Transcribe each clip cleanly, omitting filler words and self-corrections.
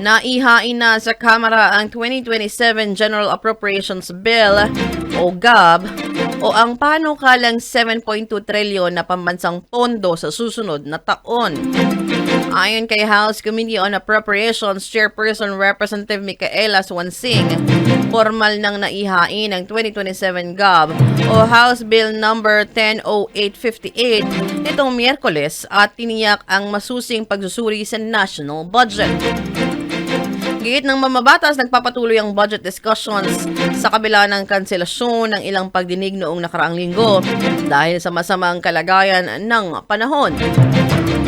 Naihain na sa Kamara ang 2027 General Appropriations Bill o GAB o ang panukalang 7.2 trilyon na pambansang pondo sa susunod na taon. Ayon kay House Committee on Appropriations Chairperson Representative Micaela Swansing, formal nang naihain ang 2027 GAB o House Bill number 100858 itong Miyerkules at tiniyak ang masusing pagsusuri sa national budget. Giit ng mamabatas, nagpapatuloy ang budget discussions sa kabila ng kanselasyon ng ilang pagdinig noong nakaraang linggo dahil sa masamang kalagayan ng panahon.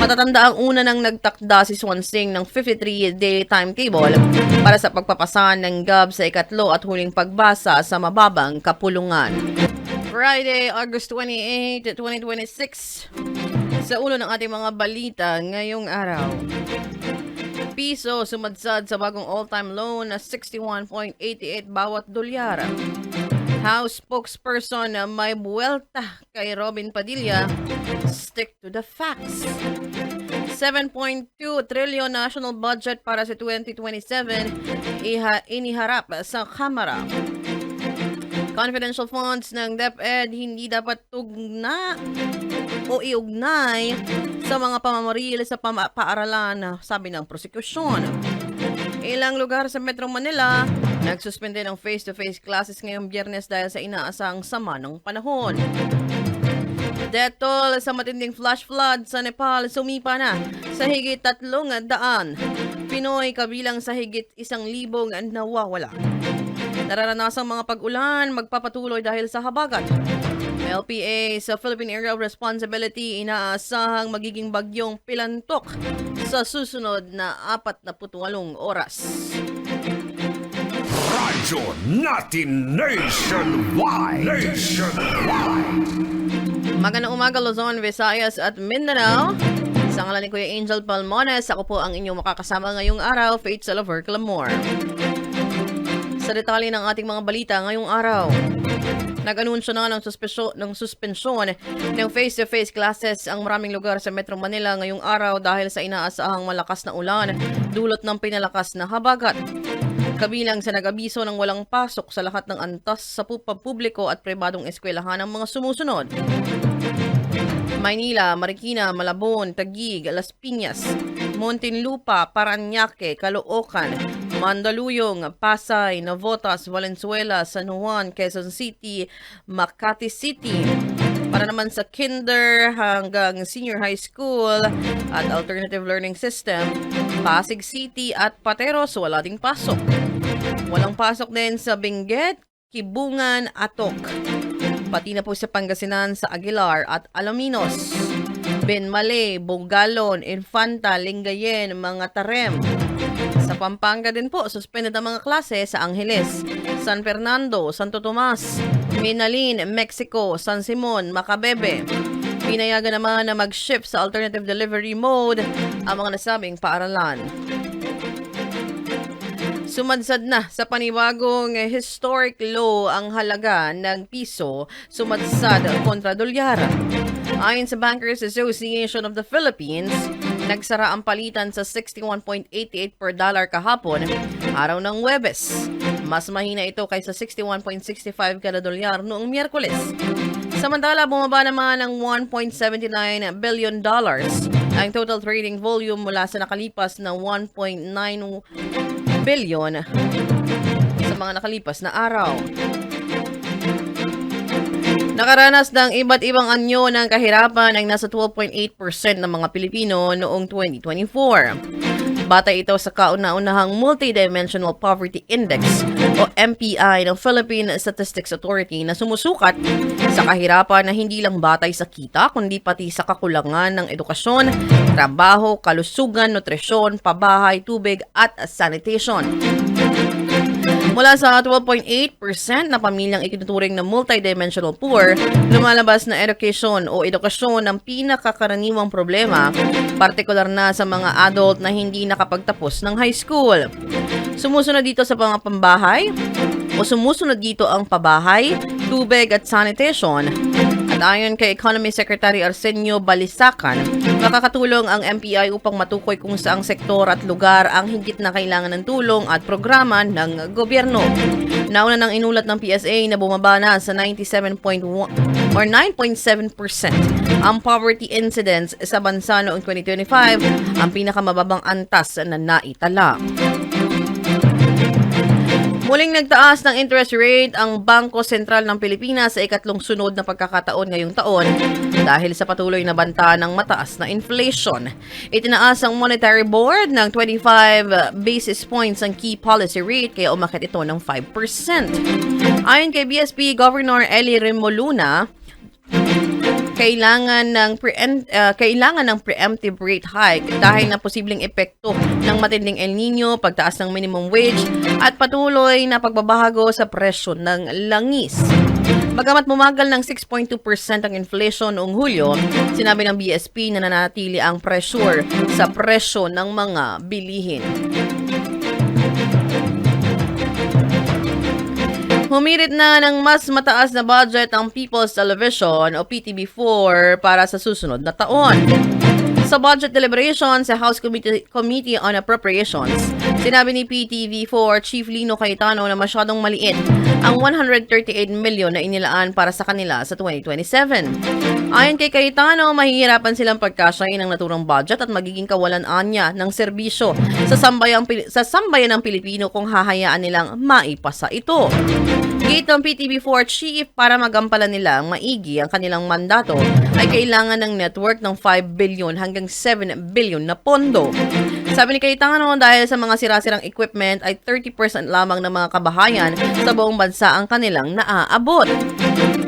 Matatanda ang una nang nagtakda si Swansing ng 53-day timetable para sa pagpapasa ng GAB sa ikatlo at huling pagbasa sa mababang kapulungan. Friday, August 28, 2026. Sa ulo ng ating mga balita ngayong araw. Piso sumadsad sa bagong all-time low na 61.88 bawat dolyar. House spokesperson may buwelta kay Robin Padilla, stick to the facts. 7.2 trillion national budget para sa 2027 iniharap sa Kamara. Confidential funds ng DepEd hindi dapat tugna o iugnay sa mga pamamaril sa paaralan, sabi ng prosekusyon. Ilang lugar sa Metro Manila nagsuspende ng face-to-face classes ngayong Biyernes dahil sa inaasang sama ng panahon. Death toll sa matinding flash flood sa Nepal sumipa na sa higit 300. Pinoy kabilang sa higit 1,000 nawawala. Nararanasang mga pag-ulan magpapatuloy dahil sa habagat. LPA sa Philippine Area of Responsibility inaasahang magiging bagyong Pilantok sa susunod na 48 oras. Radyo natin nationwide. Magandang umaga Luzon, Visayas at Mindanao. Sa ngalan ni Kuya Angel Palmones, ako po ang inyong makakasama ngayong araw, Faith Salaver Clamor. Sa detalye ng ating mga balita ngayong araw, nag-anunsyo na ng suspensyon ng face-to-face classes ang maraming lugar sa Metro Manila ngayong araw dahil sa inaasahang malakas na ulan dulot ng pinalakas na habagat. Kabilang sa nag-abiso ng walang pasok sa lahat ng antas sa publiko at pribadong eskwelahan ng mga sumusunod. Maynila, Marikina, Malabon, Taguig, Las Piñas, Muntinlupa, Parañaque, Caloocan, Mandaluyong, Pasay, Navotas, Valenzuela, San Juan, Quezon City, Makati City. Para naman sa kinder hanggang senior high school at alternative learning system, Pasig City at Pateros wala ding pasok. Walang pasok din sa Benguet, Kibungan, Atok. Pati na po sa Pangasinan sa Aguilar at Alaminos. Benmale, Bongalon, Infanta, Lingayen, mga Tarem. Sa Pampanga din po, suspended ang mga klase sa Angeles, San Fernando, Santo Tomas, Minalin, Mexico, San Simon, Macabebe. Pinayagan naman na mag-shift sa alternative delivery mode ang mga nasabing paaralan. Sumadsad na sa panibagong historic low ang halaga ng piso, sumadsad kontra dolyar. Ayon sa Bankers Association of the Philippines, nagsara ang palitan sa 61.88 per dollar kahapon, araw ng Huwebes. Mas mahina ito kaysa 61.65 kada dolyar noong Miyerkules. Samantala, bumaba naman ng $1.79 billion ang total trading volume mula sa nakalipas na 1.9 billion sa mga nakalipas na araw. Nakaranas ng iba't ibang anyo ng kahirapan ang nasa 12.8% ng mga Pilipino noong 2024. Batay ito sa kauna-unahang Multidimensional Poverty Index o MPI ng Philippine Statistics Authority na sumusukat sa kahirapan na hindi lang batay sa kita kundi pati sa kakulangan ng edukasyon, trabaho, kalusugan, nutrisyon, pabahay, tubig at sanitation. Mula sa 12.8% na pamilyang itinuturing na multidimensional poor, lumalabas na edukasyon ang pinakakaraniwang problema, partikular na sa mga adult na hindi nakapagtapos ng high school. Sumusunod dito ang pabahay, tubig at sanitation. At ayon kay Economy Secretary Arsenio Balisacan, Makakatulong ang MPI upang matukoy kung saang sektor at lugar ang higit na kailangan ng tulong at programa ng gobyerno. Nauna nang inulat ng PSA na bumaba na sa 97.1 or 9.7% ang poverty incidence sa bansa noong 2025, ang pinakamababang antas na naitala. Muling nagtaas ng interest rate ang Bangko Sentral ng Pilipinas sa ikatlong sunod na pagkakataon ngayong taon dahil sa patuloy na banta ng mataas na inflation. Itinaas ang Monetary Board ng 25 basis points ang key policy rate kaya umakyat ito ng 5%. Ayon kay BSP Governor Eli Remoluna, kailangan ng preemptive rate hike dahil na posibleng epekto ng matinding El Nino, pagtaas ng minimum wage at patuloy na pagbabago sa presyo ng langis. Bagamat bumagal ng 6.2% ang inflation noong Hulyo, sinabi ng BSP na nanatili ang pressure sa presyo ng mga bilihin. Humirit na ng mas mataas na budget ang People's Television o PTV4 para sa susunod na taon. Sa budget deliberation sa House Committee on Appropriations, sinabi ni PTV4 Chief Lino Cayetano na masyadong maliit ang 138 milyon na inilaan para sa kanila sa 2027. Ayon kay Cayetano, mahihirapan silang pagkasyahin ng naturang budget at magiging kawalan-anya ng serbisyo sa sambayan ng Pilipino kung hahayaan nilang maipasa ito. Gate ng PTV4 Chief, para magampalan nila ang maigi ang kanilang mandato ay kailangan ng network ng 5 billion hanggang 7 billion na pondo. Sabi ni Cayetano, dahil sa mga sirasirang equipment ay 30% lamang ng mga kabahayan sa buong bansa ang kanilang naaabot.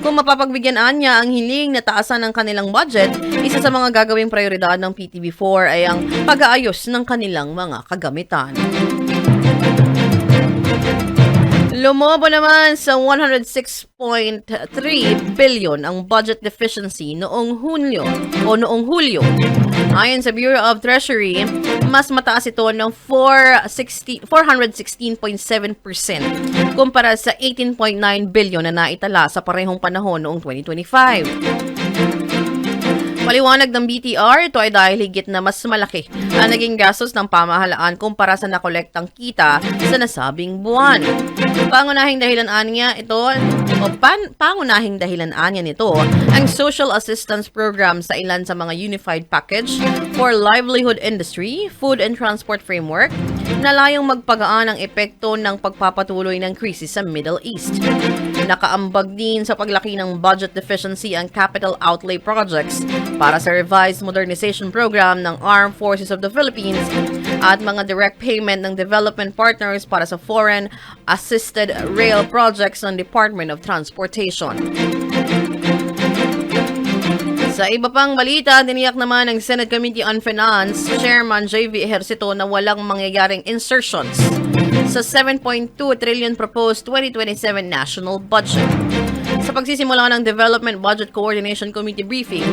Kung mapapagbigyan niya ang hiling na taasan ng kanilang budget, isa sa mga gagawing prioridad ng PTV4 ay ang pag-aayos ng kanilang mga kagamitan. Lumobo naman sa 106.3 billion ang budget deficiency noong Hulyo. Ayon sa Bureau of Treasury, mas mataas ito ng 416.7% kumpara sa 18.9 billion na naitala sa parehong panahon noong 2025. Paliwanag ng BTR, ito ay dahil higit na mas malaki ang naging gastos ng pamahalaan kumpara sa nakolektang kita sa nasabing buwan. Pangunahing dahilan nito ang social assistance program sa ilan sa mga unified package for livelihood industry, food and transport framework na layong magpagaan ang epekto ng pagpapatuloy ng krisis sa Middle East. Nakaambag din sa paglaki ng budget deficiency ang capital outlay projects para sa revised modernization program ng Armed Forces of the Philippines at mga direct payment ng development partners para sa foreign assisted rail projects ng Department of Transportation. Sa iba pang balita, tiniyak naman ng Senate Committee on Finance Chairman J.V. Ejercito na walang mangyayaring insertions sa 7.2 trillion proposed 2027 national budget. Sa pagsisimula ng Development Budget Coordination Committee briefing,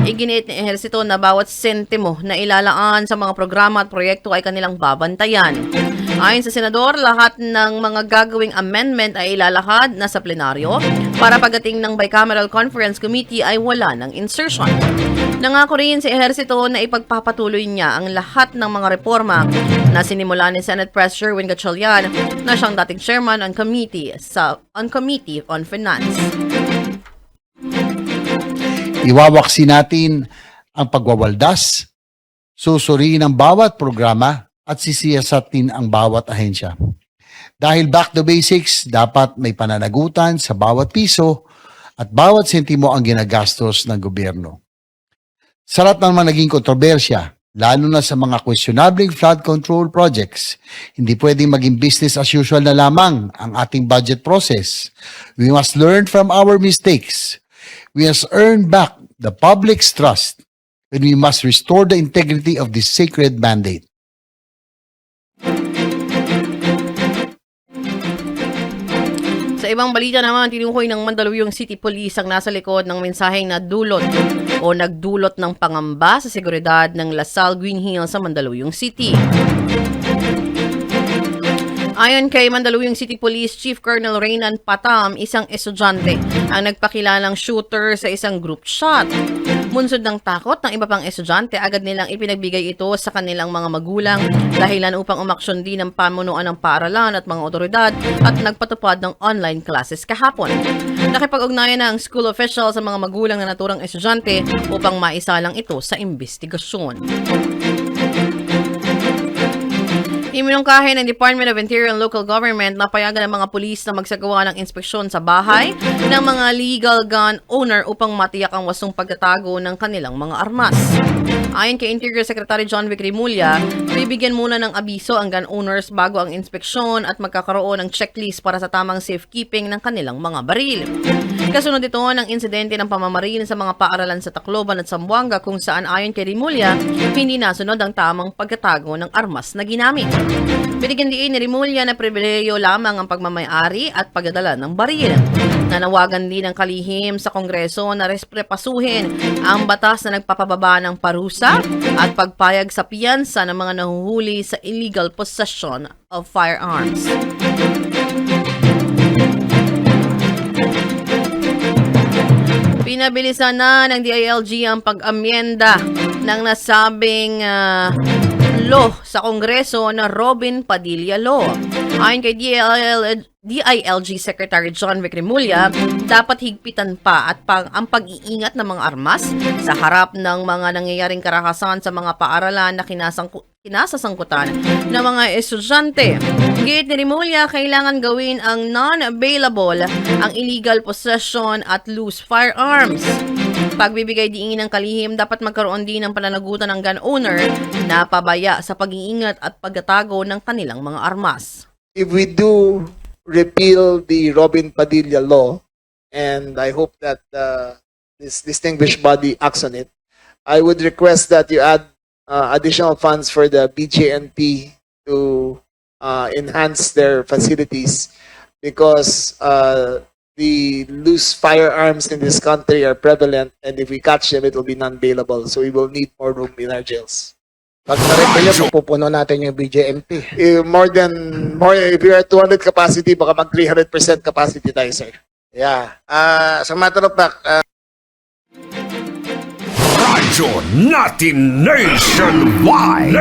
iginiit ni Ejercito na bawat sentimo na ilalaan sa mga programa at proyekto ay kanilang babantayan. Ayon sa Senador, lahat ng mga gagawing amendment ay ilalahad na sa plenaryo para pagdating ng Bicameral Conference Committee ay wala ng insertion. Nangako rin si Ejercito na ipagpapatuloy niya ang lahat ng mga reforma na sinimula ni Senate President Sherwin Gatchalian na siyang dating chairman on Committee on Finance. Iwawaksi natin ang pagwawaldas, susuriin ang bawat programa at sisiyasatin ang bawat ahensya. Dahil back to basics, dapat may pananagutan sa bawat piso at bawat sentimo ang ginagastos ng gobyerno. Sarap naman naging kontrobersya, lalo na sa mga questionable flood control projects. Hindi pwedeng maging business as usual na lamang ang ating budget process. We must learn from our mistakes. We must earn back the public's trust, and we must restore the integrity of this sacred mandate. Sa ibang balita naman, tinukoy ng Mandaluyong City Police ang nasa likod ng mensaheng na dulot o nagdulot ng pangamba sa seguridad ng Lasal Green Hills sa Mandaluyong City. Ayon kay Mandaluyong City Police Chief Colonel Reynan Patam, isang estudyante ang nagpakilalang shooter sa isang group shot. Munsod ng takot ng iba pang estudyante, agad nilang ipinagbigay ito sa kanilang mga magulang, dahilan upang umaksyon din ng pamunuan ng paaralan at mga otoridad at nagpatupad ng online classes kahapon. Nakipag-ugnayan na ang school official sa mga magulang na naturang estudyante upang maisalang ito sa investigasyon. Iminungkahi ng Department of Interior and Local Government na payagan ng mga pulis na magsagawa ng inspeksyon sa bahay ng mga legal gun owner upang matiyak ang wasong pagtatago ng kanilang mga armas. Ayon kay Interior Secretary John Vic Rimulya, bibigyan muna ng abiso ang gun owners bago ang inspeksyon at magkakaroon ng checklist para sa tamang safekeeping ng kanilang mga baril. Kasunod ito ng insidente ng pamamaril sa mga paaralan sa Tacloban at Zamboanga kung saan ayon kay Rimulya, hindi nasunod ang tamang pagtatago ng armas na ginamit. Binigyan diin ni Rimulya na pribileyo lamang ang pagmamayari at pagdadala ng baril. Nanawagan din ng kalihim sa Kongreso na repasuhin ang batas na nagpapababa ng parusa at pagpayag sa piyansa ng mga nahuhuli sa illegal possession of firearms. Pinabilisan na ng DILG ang pag-amyenda ng nasabing law sa Kongreso na Robin Padilla Law. Ayon kay DILG Secretary John Vic Rimulya, dapat higpitan pa ang pag-iingat ng mga armas sa harap ng mga nangyayaring karakasan sa mga paaralan na kinasasangkutan ng mga estudyante. Gate ni Rimulya, kailangan gawin ang non-available ang illegal possession at loose firearms. Pagbibigay diin ng kalihim, dapat magkaroon din ng pananagutan ng gun owner na pabaya sa pag-iingat at pagtatago ng kanilang mga armas. If we do repeal the Robin Padilla law, and I hope that this distinguished body acts on it, I would request that you add additional funds for the BJNP to enhance their facilities, because the loose firearms in this country are prevalent, and if we catch them, it will be non-bailable. So we will need more room in our jails. Pag na-rebellion, pupuno natin yung BJMP. If we are 200 capacity, baka mag 300% capacity tayo, sir. Yeah. As a matter of fact, Radyo natin nationwide.